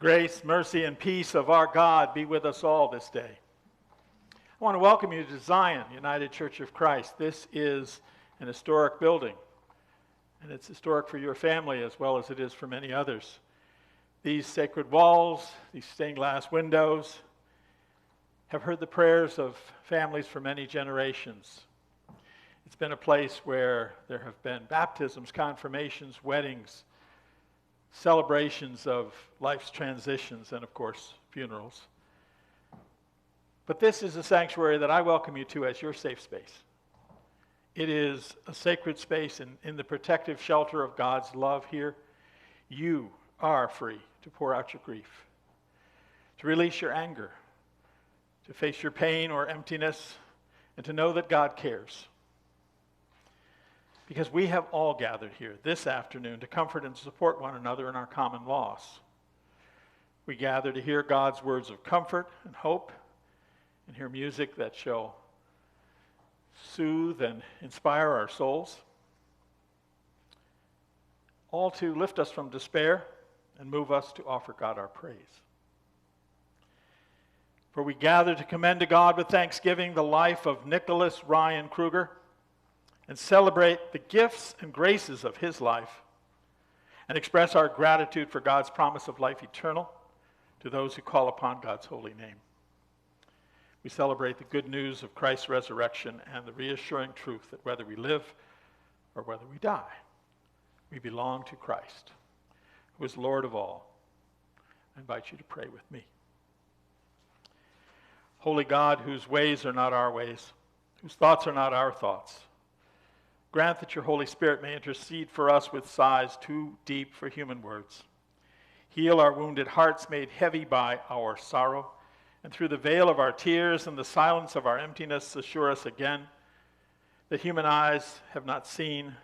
Grace, mercy, and peace of our God be with us all this day. I want to welcome you to Zion United Church of Christ. This is an historic building, and it's historic for your family as well as it is for many others. These sacred walls, these stained glass windows, have heard the prayers of families for many generations. It's been a place where there have been baptisms, confirmations, weddings, celebrations of life's transitions, and of course, funerals. But this is a sanctuary that I welcome you to as your safe space. It is a sacred space in the protective shelter of God's love here. You are free to pour out your grief, to release your anger, to face your pain or emptiness, and to know that God cares. Because we have all gathered here this afternoon to comfort and support one another in our common loss. We gather to hear God's words of comfort and hope, and hear music that shall soothe and inspire our souls, all to lift us from despair and move us to offer God our praise. For we gather to commend to God with thanksgiving the life of Nicholas Ryan Krueger, and celebrate the gifts and graces of his life, and express our gratitude for God's promise of life eternal to those who call upon God's holy name. We celebrate the good news of Christ's resurrection and the reassuring truth that whether we live or whether we die, we belong to Christ, who is Lord of all. I invite you to pray with me. Holy God, whose ways are not our ways, whose thoughts are not our thoughts, grant that your Holy Spirit may intercede for us with sighs too deep for human words. Heal our wounded hearts made heavy by our sorrow, and through the veil of our tears and the silence of our emptiness, assure us again that human eyes have not seen,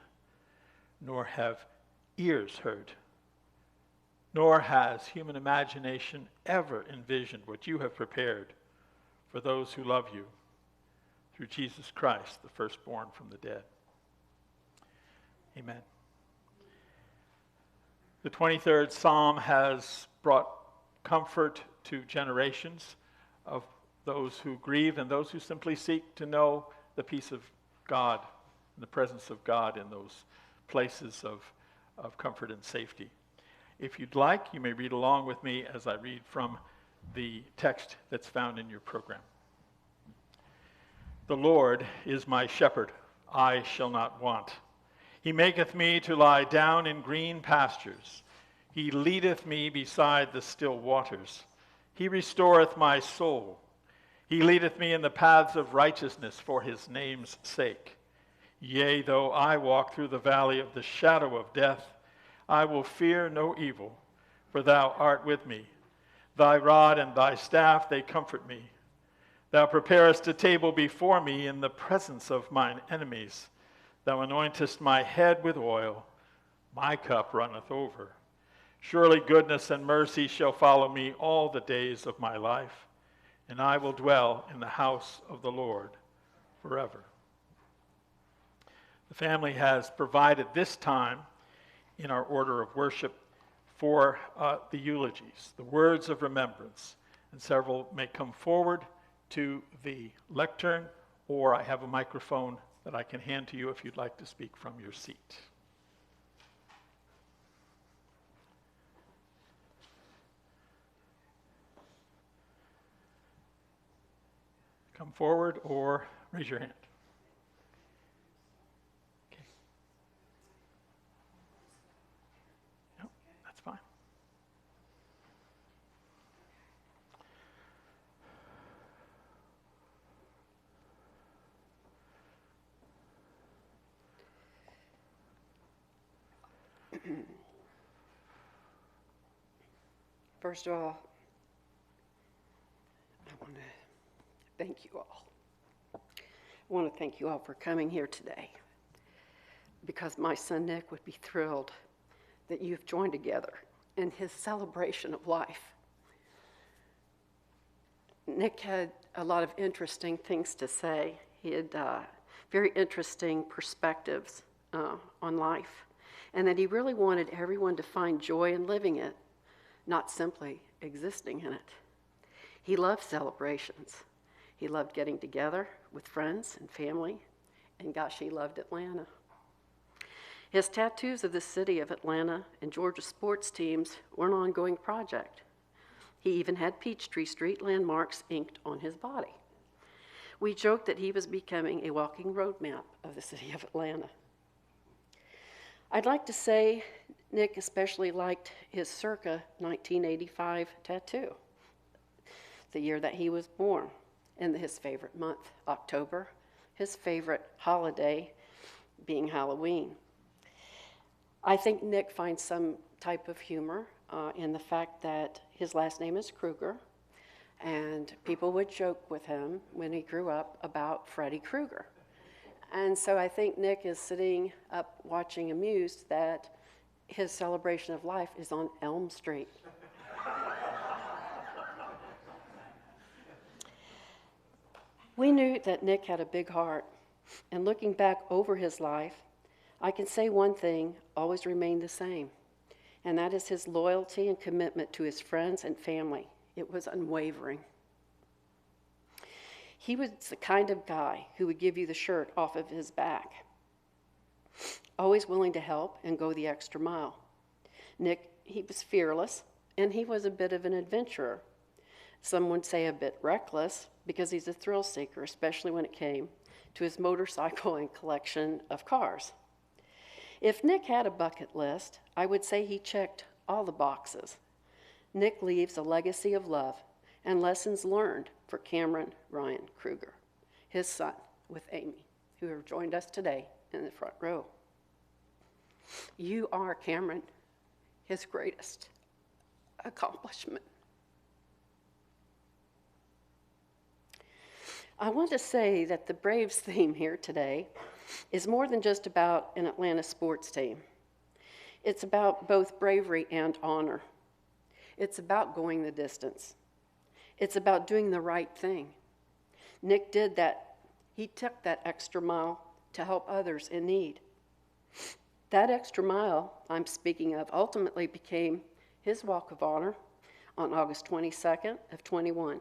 nor have ears heard, nor has human imagination ever envisioned what you have prepared for those who love you through Jesus Christ, the firstborn from the dead. Amen. The 23rd Psalm has brought comfort to generations of those who grieve and those who simply seek to know the peace of God and the presence of God in those places of comfort and safety. If you'd like, you may read along with me as I read from the text that's found in your program. The Lord is my shepherd, I shall not want. He maketh me to lie down in green pastures. He leadeth me beside the still waters. He restoreth my soul. He leadeth me in the paths of righteousness for his name's sake. Yea, though I walk through the valley of the shadow of death, I will fear no evil, for thou art with me. Thy rod and thy staff, they comfort me. Thou preparest a table before me in the presence of mine enemies. Thou anointest my head with oil, my cup runneth over. Surely goodness and mercy shall follow me all the days of my life, and I will dwell in the house of the Lord forever. The family has provided this time in our order of worship for the eulogies, the words of remembrance, and several may come forward to the lectern, or I have a microphone that I can hand to you if you'd like to speak from your seat. Come forward or raise your hand. Okay. No, that's fine. First of all, I want to thank you all. I want to thank you all for coming here today, because my son Nick would be thrilled that you've joined together in his celebration of life. Nick had a lot of interesting things to say. He had very interesting perspectives on life, and that he really wanted everyone to find joy in living it, not simply existing in it. He loved celebrations. He loved getting together with friends and family, and gosh, he loved Atlanta. His tattoos of the city of Atlanta and Georgia sports teams were an ongoing project. He even had Peachtree Street landmarks inked on his body. We joked that he was becoming a walking roadmap of the city of Atlanta. I'd like to say Nick especially liked his circa 1985 tattoo, the year that he was born, and his favorite month, October, his favorite holiday being Halloween. I think Nick finds some type of humor in the fact that his last name is Krueger, and people would joke with him when he grew up about Freddy Krueger. And so I think Nick is sitting up watching amused that his celebration of life is on Elm Street. We knew that Nick had a big heart, and looking back over his life, I can say one thing always remained the same, and that is his loyalty and commitment to his friends and family. It was unwavering. He was the kind of guy who would give you the shirt off of his back, always willing to help and go the extra mile. Nick, he was fearless, and he was a bit of an adventurer. Some would say a bit reckless, because he's a thrill seeker, especially when it came to his motorcycle and collection of cars. If Nick had a bucket list, I would say he checked all the boxes. Nick leaves a legacy of love and lessons learned for Cameron Ryan Krueger, his son, with Amy, who have joined us today in the front row. You are, Cameron, his greatest accomplishment. I want to say that the Braves theme here today is more than just about an Atlanta sports team. It's about both bravery and honor. It's about going the distance. It's about doing the right thing. Nick did that. He took that extra mile to help others in need. That extra mile I'm speaking of ultimately became his walk of honor on August 22nd of 21,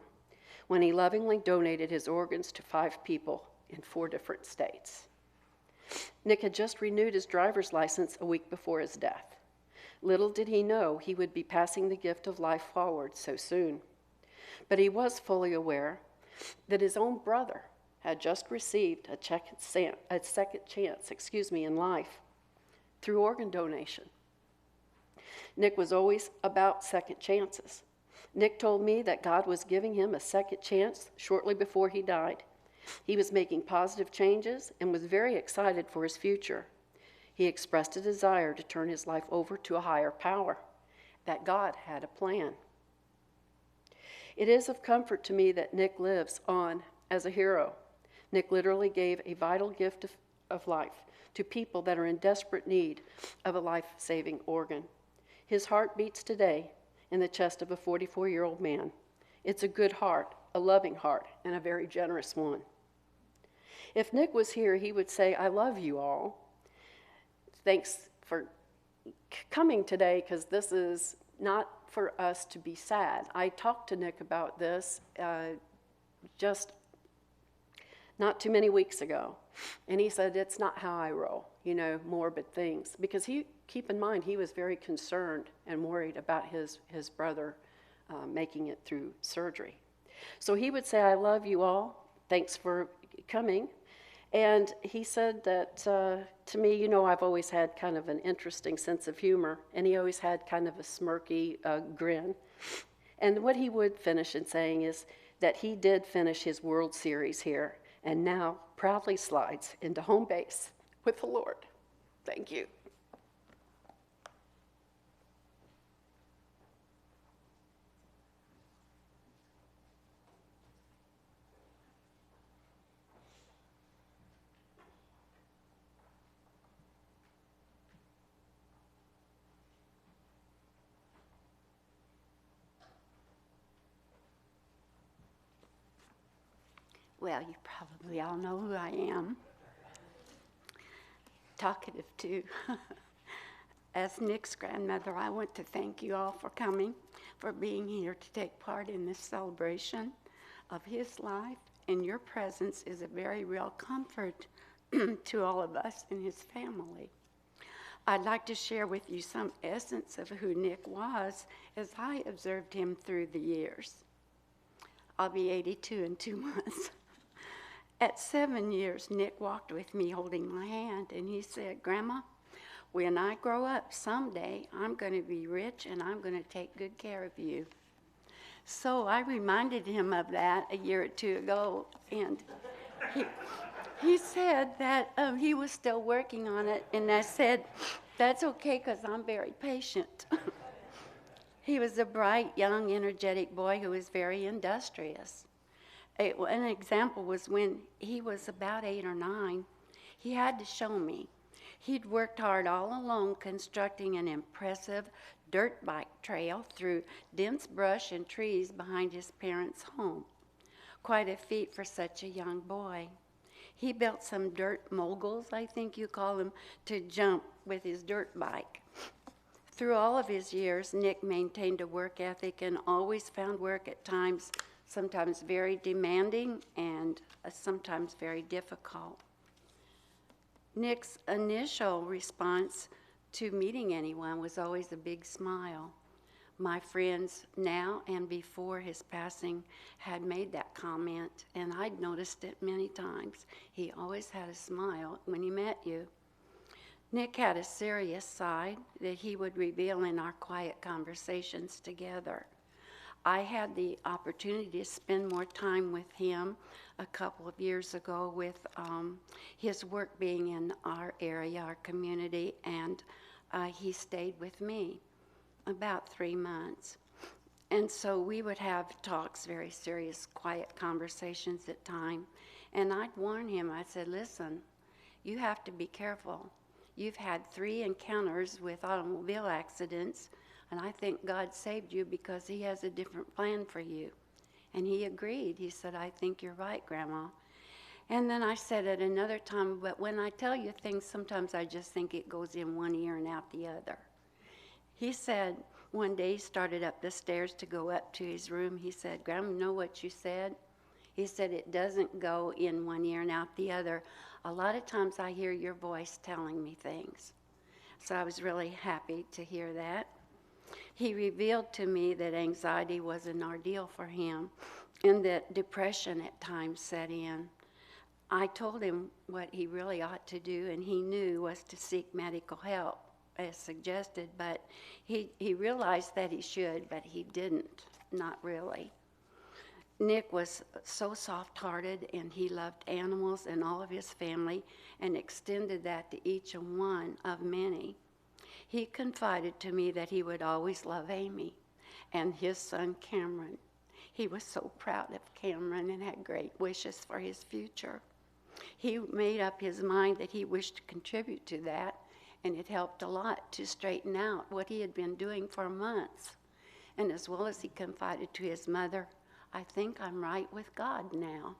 when he lovingly donated his organs to 5 people in 4 different states. Nick had just renewed his driver's license a week before his death. Little did he know he would be passing the gift of life forward so soon. But he was fully aware that his own brother had just received a second chance in life through organ donation. Nick was always about second chances. Nick told me that God was giving him a second chance shortly before he died. He was making positive changes and was very excited for his future. He expressed a desire to turn his life over to a higher power, that God had a plan. It is of comfort to me that Nick lives on as a hero. Nick literally gave a vital gift of life to people that are in desperate need of a life-saving organ. His heart beats today in the chest of a 44-year-old man. It's a good heart, a loving heart, and a very generous one. If Nick was here, he would say, "I love you all. Thanks for coming today, because this is not for us to be sad." I talked to Nick about this just not too many weeks ago, and he said, "It's not how I roll, morbid things." Because keep in mind, he was very concerned and worried about his brother making it through surgery. So he would say, "I love you all. Thanks for coming." And he said that to me, I've always had kind of an interesting sense of humor, and he always had kind of a smirky grin. And what he would finish in saying is that he did finish his World Series here, and now proudly slides into home base with the Lord. Thank you. Well, you probably all know who I am. Talkative, too. As Nick's grandmother, I want to thank you all for coming, for being here to take part in this celebration of his life. And your presence is a very real comfort to all of us and his family. I'd like to share with you some essence of who Nick was as I observed him through the years. I'll be 82 in 2 months. At 7 years, Nick walked with me holding my hand, and he said, "Grandma, when I grow up someday, I'm going to be rich and I'm going to take good care of you." So I reminded him of that a year or two ago, and he said that he was still working on it, and I said, "That's okay, because I'm very patient." He was a bright, young, energetic boy who was very industrious. An example was when he was about 8 or 9, he had to show me. He'd worked hard all alone constructing an impressive dirt bike trail through dense brush and trees behind his parents' home. Quite a feat for such a young boy. He built some dirt moguls, I think you call them, to jump with his dirt bike. Through all of his years, Nick maintained a work ethic and always found work at times, sometimes very demanding and sometimes very difficult. Nick's initial response to meeting anyone was always a big smile. My friends now and before his passing had made that comment, and I'd noticed it many times. He always had a smile when he met you. Nick had a serious side that he would reveal in our quiet conversations together. I had the opportunity to spend more time with him a couple of years ago with his work being in our area, our community, and he stayed with me about 3 months. And so we would have talks, very serious, quiet conversations at times. And I'd warn him, I said, "Listen, you have to be careful. You've had 3 encounters with automobile accidents, and I think God saved you because he has a different plan for you." And he agreed. He said, "I think you're right, Grandma." And then I said at another time, "But when I tell you things, sometimes I just think it goes in one ear and out the other." He said one day he started up the stairs to go up to his room. He said, "Grandma, you know what you said?" He said, "It doesn't go in one ear and out the other. A lot of times I hear your voice telling me things." So I was really happy to hear that. He revealed to me that anxiety was an ordeal for him and that depression at times set in. I told him what he really ought to do, and he knew was to seek medical help as suggested, but he realized that he should, but he didn't, not really. Nick was so soft-hearted, and he loved animals and all of his family and extended that to each one of many. He confided to me that he would always love Amy and his son Cameron. He was so proud of Cameron and had great wishes for his future. He made up his mind that he wished to contribute to that, and it helped a lot to straighten out what he had been doing for months. And as well as he confided to his mother, "I think I'm right with God now."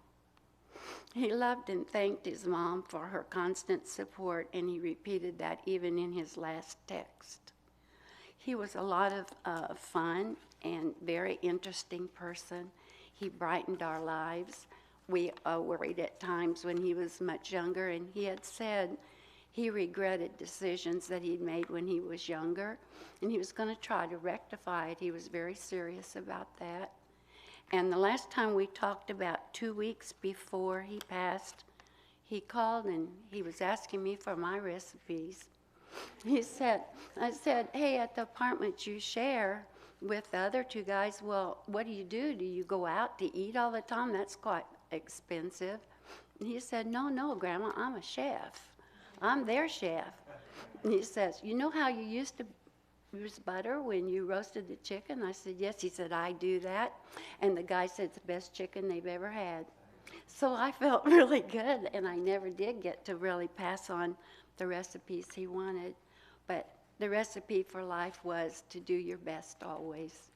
He loved and thanked his mom for her constant support, and he repeated that even in his last text. He was a lot of fun and very interesting person. He brightened our lives. We worried at times when he was much younger, and he had said he regretted decisions that he'd made when he was younger, and he was going to try to rectify it. He was very serious about that. And the last time we talked, about 2 weeks before he passed, he called and he was asking me for my recipes. I said, "Hey, at the apartment you share with the other 2 guys, well, what do? Do you go out to eat all the time? That's quite expensive." And he said, No, Grandma, I'm a chef. I'm their chef." And he says, "You know how you used to use butter when you roasted the chicken?" I said, "Yes." He said, "I do that." And the guy said it's the best chicken they've ever had. So I felt really good, and I never did get to really pass on the recipes he wanted. But the recipe for life was to do your best always.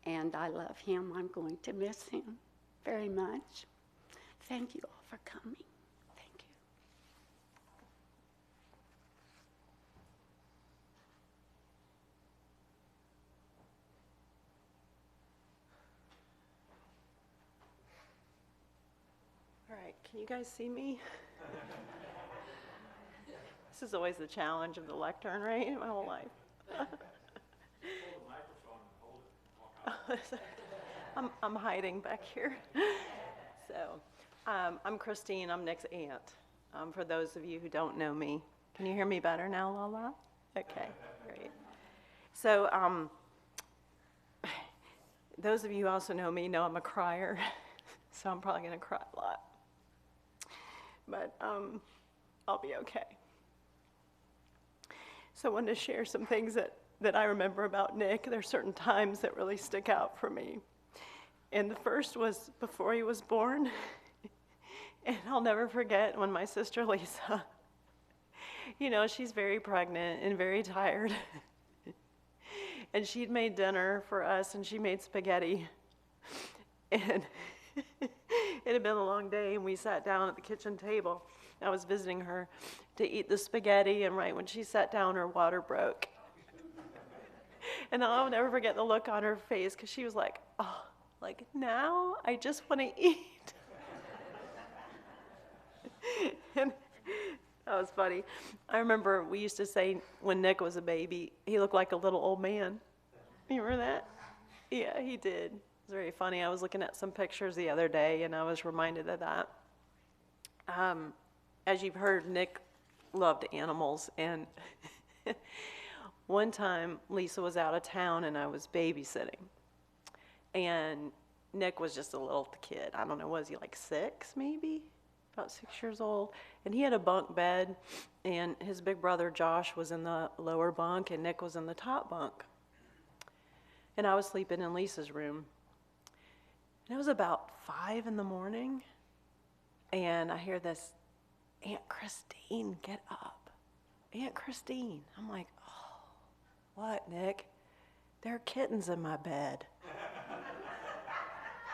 And I love him. I'm going to miss him very much. Thank you all for coming. Thank you. Can you guys see me? This is always the challenge of the lectern, right? My whole life. I'm hiding back here. So, I'm Christine. I'm Nick's aunt. For those of you who don't know me, can you hear me better now, Lala? Okay, great. So, those of you who also know me know I'm a crier, so I'm probably going to cry a lot. But I'll be okay. So I wanted to share some things that I remember about Nick. There are certain times that really stick out for me. And the first was before he was born. And I'll never forget when my sister Lisa, she's very pregnant and very tired. And she'd made dinner for us, and she made spaghetti. And it had been a long day, and we sat down at the kitchen table. I was visiting her to eat the spaghetti, and right when she sat down, her water broke. And I'll never forget the look on her face, because she was like, oh, like, now I just want to eat. And that was funny. I remember we used to say when Nick was a baby, he looked like a little old man. You remember that? Yeah, he did. It was very funny. I was looking at some pictures the other day, and I was reminded of that. As you've heard, Nick loved animals, and one time Lisa was out of town, and I was babysitting. And Nick was just a little kid. I don't know, was he like 6 maybe? About 6 years old. And he had a bunk bed, and his big brother Josh was in the lower bunk, and Nick was in the top bunk. And I was sleeping in Lisa's room. And it was about 5 in the morning, and I hear this, Aunt Christine, get up. Aunt Christine. I'm like, oh, what, Nick? There are kittens in my bed.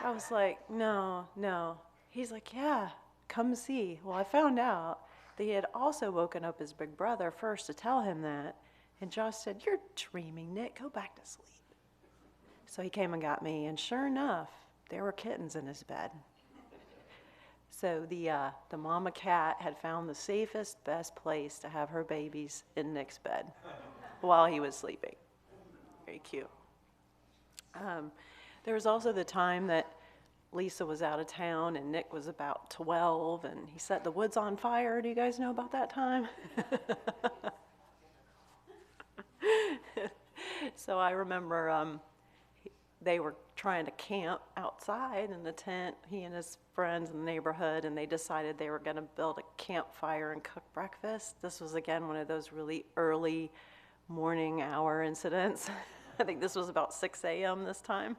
I was like, no. He's like, yeah, come see. Well, I found out that he had also woken up his big brother first to tell him that. And Josh said, you're dreaming, Nick. Go back to sleep. So he came and got me, and sure enough, there were kittens in his bed. So the mama cat had found the safest, best place to have her babies in Nick's bed while he was sleeping. Very cute. There was also the time that Lisa was out of town and Nick was about 12 and he set the woods on fire. Do you guys know about that time? So I remember they were trying to camp outside in the tent, he and his friends in the neighborhood, and they decided they were going to build a campfire and cook breakfast. This was, again, one of those really early morning hour incidents. I think this was about 6 a.m. this time.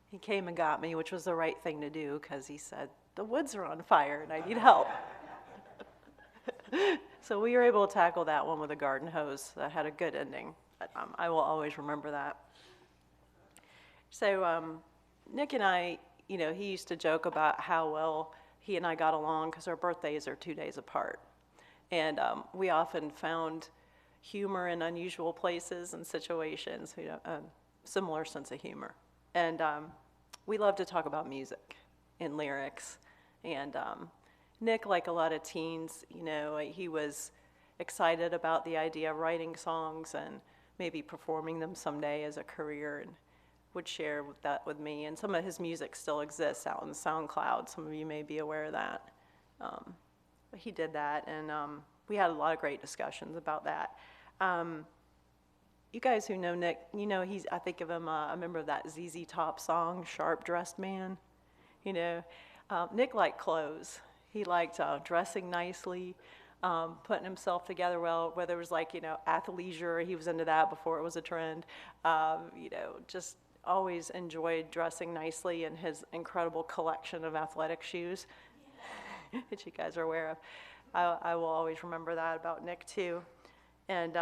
He came and got me, which was the right thing to do, because he said, the woods are on fire and I need help. So we were able to tackle that one with a garden hose that had a good ending. I will always remember that. So Nick and I, he used to joke about how well he and I got along because our birthdays are 2 days apart. And we often found humor in unusual places and situations, similar sense of humor. And we love to talk about music and lyrics. And Nick, like a lot of teens, he was excited about the idea of writing songs and maybe performing them someday as a career, and would share that with me. And some of his music still exists out on SoundCloud. Some of you may be aware of that. But he did that, and we had a lot of great discussions about that. You guys who know Nick, I think of him, a member of that ZZ Top song, Sharp Dressed Man. Nick liked clothes. He liked dressing nicely, putting himself together well, whether it was athleisure, he was into that before it was a trend. Just always enjoyed dressing nicely, and his incredible collection of athletic shoes that you guys are aware of. I will always remember that about Nick too. And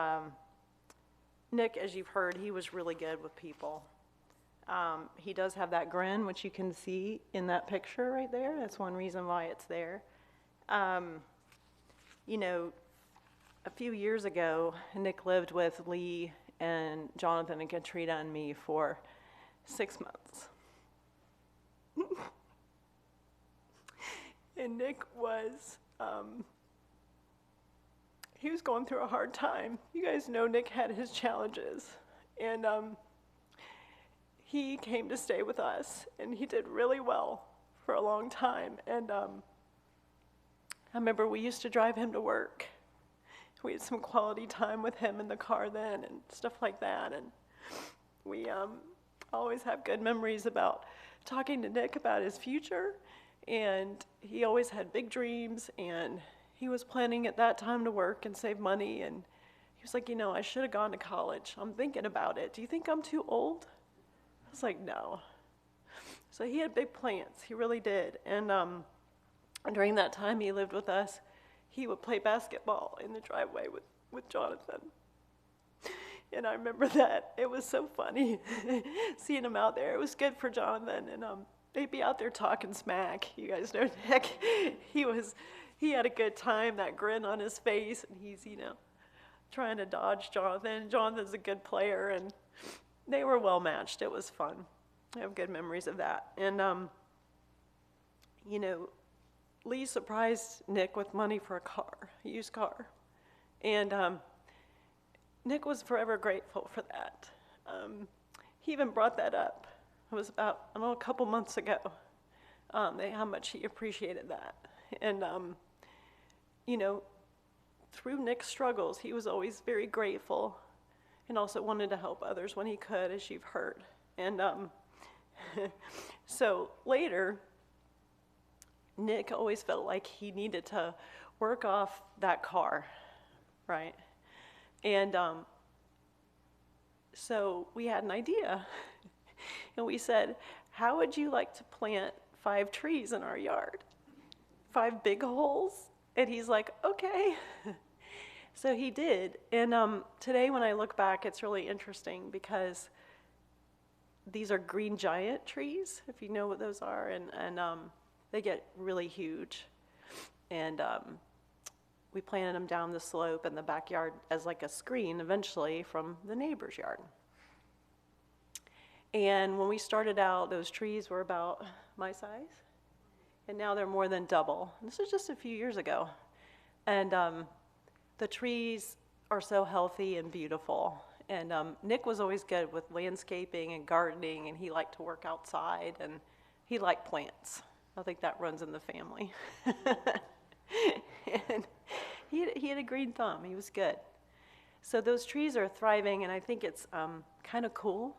Nick, as you've heard, he was really good with people. He does have that grin, which you can see in that picture right there. That's one reason why it's there. A few years ago, Nick lived with Lee and Jonathan and Katrina and me for 6 months. And Nick was, he was going through a hard time. You guys know Nick had his challenges. And he came to stay with us, and he did really well for a long time. And I remember we used to drive him to work. We had some quality time with him in the car then and stuff like that. And we always have good memories about talking to Nick about his future. And he always had big dreams, and he was planning at that time to work and save money. And he was like, I should have gone to college. I'm thinking about it. Do you think I'm too old? I was like, no. So he had big plans. He really did. And during that time he lived with us, he would play basketball in the driveway with Jonathan. And I remember that. It was so funny seeing him out there. It was good for Jonathan. And they'd be out there talking smack. You guys know Nick. He had a good time, that grin on his face. And he's, trying to dodge Jonathan. Jonathan's a good player. And they were well matched. It was fun. I have good memories of that. And, Lee surprised Nick with money for a used car. And Nick was forever grateful for that. He even brought that up. It was about, a couple months ago, how much he appreciated that. And, through Nick's struggles, he was always very grateful and also wanted to help others when he could, as you've heard. And so later, Nick always felt like he needed to work off that car, right? And so we had an idea. And we said, how would you like to plant 5 trees in our yard? 5 big holes? And he's like, okay. So he did. And today when I look back, it's really interesting because these are green giant trees, if you know what those are. And they get really huge. And we planted them down the slope in the backyard as like a screen eventually from the neighbor's yard. And when we started out, those trees were about my size. And now they're more than double. This was just a few years ago. And the trees are so healthy and beautiful. And Nick was always good with landscaping and gardening, and he liked to work outside, and he liked plants. I think that runs in the family. And he had a green thumb. He was good. So those trees are thriving, and I think it's kind of cool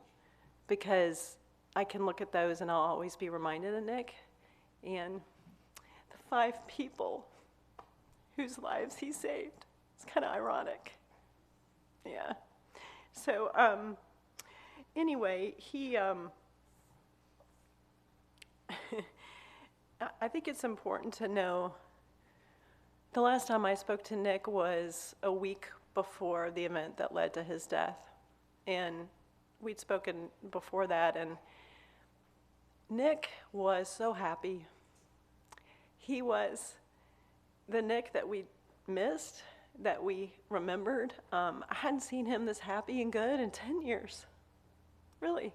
because I can look at those and I'll always be reminded of Nick and the 5 people whose lives he saved. It's kind of ironic. Yeah. So anyway, he I think it's important to know the last time I spoke to Nick was a week before the event that led to his death. And we'd spoken before that, and Nick was so happy. He was the Nick that we missed, that we remembered. I hadn't seen him this happy and good in 10 years, really,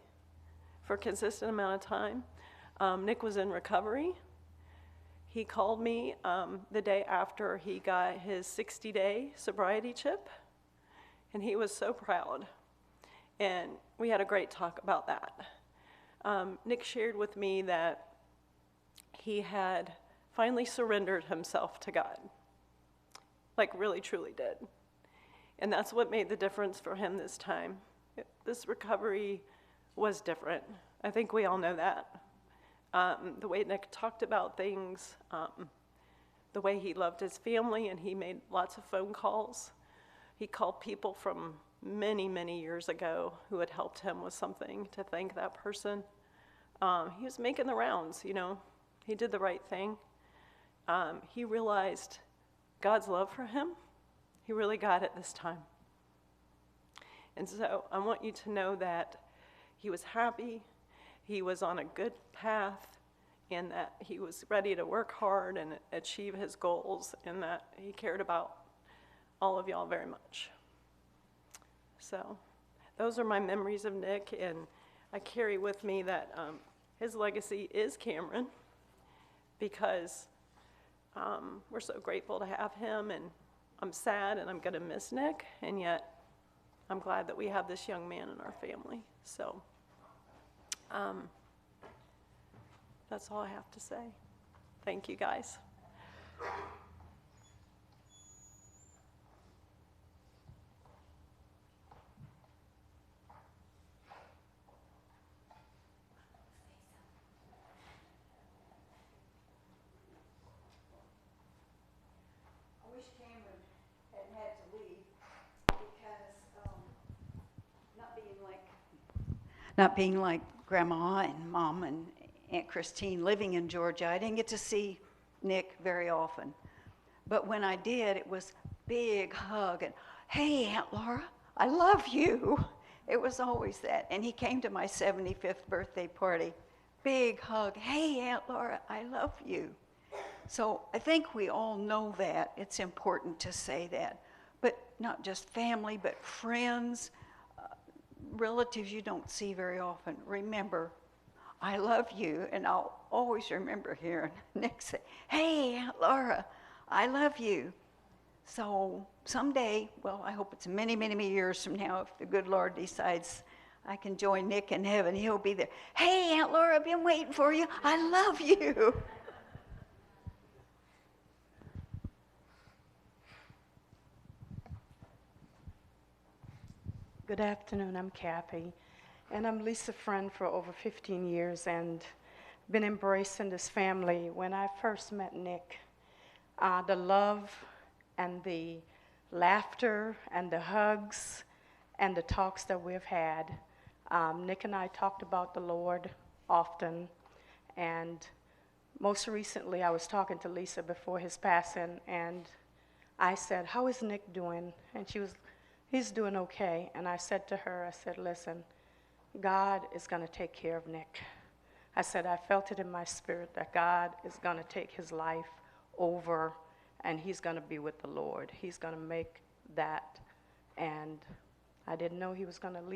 for a consistent amount of time. Nick was in recovery. He called me the day after he got his 60-day sobriety chip, and he was so proud. And we had a great talk about that. Nick shared with me that he had finally surrendered himself to God, like really, truly did. And that's what made the difference for him this time. This recovery was different. I think we all know that. The way Nick talked about things, the way he loved his family, and he made lots of phone calls. He called people from many, many years ago who had helped him with something to thank that person. He was making the rounds, He did the right thing. He realized God's love for him. He really got it this time. And so I want you to know that he was happy, he was on a good path, and that he was ready to work hard and achieve his goals, and that he cared about all of y'all very much. So those are my memories of Nick, and I carry with me that his legacy is Cameron, because We're so grateful to have him, and I'm sad and I'm going to miss Nick, and yet I'm glad that we have this young man in our family. So that's all I have to say. Thank you, guys. I wish Cameron hadn't had to leave because not being like Grandma and Mom and Aunt Christine living in Georgia, I didn't get to see Nick very often. But when I did, it was big hug and, hey, Aunt Laura, I love you. It was always that. And he came to my 75th birthday party. Big hug, hey, Aunt Laura, I love you. So I think we all know that. It's important to say that. But not just family, but friends, relatives you don't see very often. Remember, I love you, and I'll always remember hearing Nick say, hey, Aunt Laura, I love you. So someday, well, I hope it's many, many, many years from now, if the good Lord decides I can join Nick in heaven, he'll be there. Hey, Aunt Laura, I've been waiting for you. I love you. Good afternoon, I'm Kathy, and I'm Lisa's friend for over 15 years and been embracing this family. When I first met Nick, the love and the laughter and the hugs and the talks that we've had, Nick and I talked about the Lord often, and most recently I was talking to Lisa before his passing, and I said, how is Nick doing? And she was, he's doing okay. And I said to her, I said, listen, God is going to take care of Nick. I said, I felt it in my spirit that God is going to take his life over and he's going to be with the Lord. He's going to make that. And I didn't know he was going to leave.